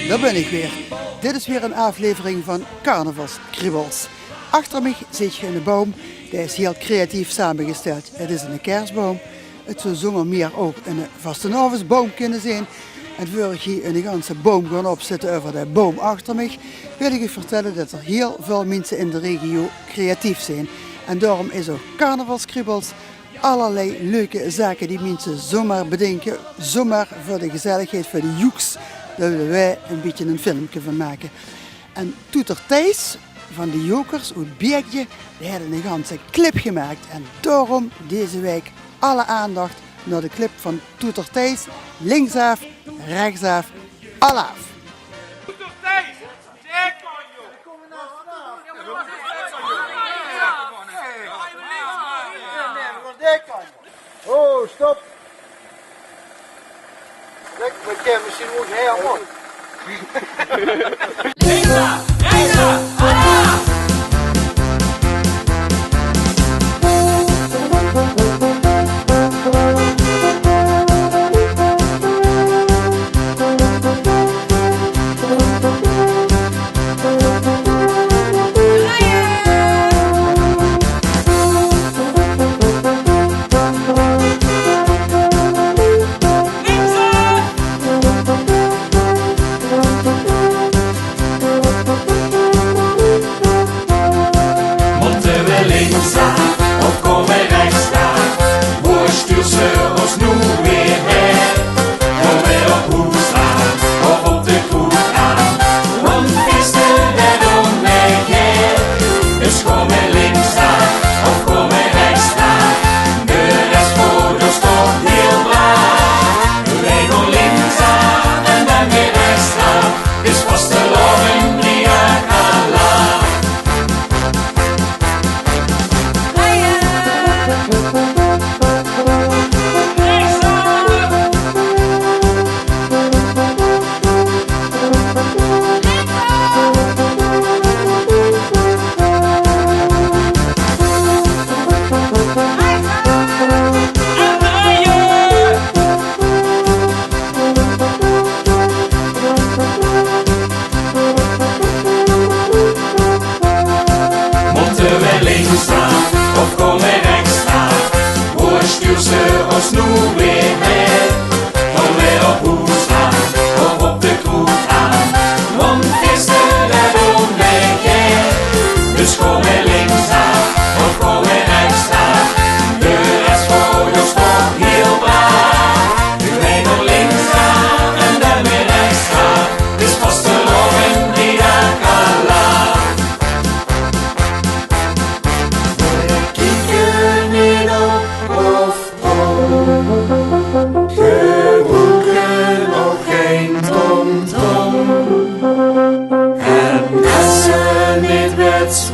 daar ben ik weer. Dit is weer een aflevering van Carnavalskriebels. Achter me zit je een boom, die is heel creatief samengesteld. Het is een kerstboom. Het zou zonder meer ook een vastenavondsboom kunnen zijn. En voor ik hier een ganse boom gaan opzetten over de boom achter me, wil ik je vertellen dat er heel veel mensen in de regio creatief zijn. En daarom is ook Carnavalskriebels allerlei leuke zaken die mensen zomaar bedenken. Zomaar voor de gezelligheid, voor de joeks. Daar willen wij een beetje een filmpje van maken. En Toeter Thijs van de Jokers uit Beekje, die hebben een ganse clip gemaakt. En daarom deze week alle aandacht naar de clip van Toeter Thijs. Linksaf, rechtsaf, alaaf. Toeter Thijs, zeg maar joh. Oh, stop! Kijk, we kunnen misschien ook heel mooi. Linksaf, rechtsaf, alaaf. It's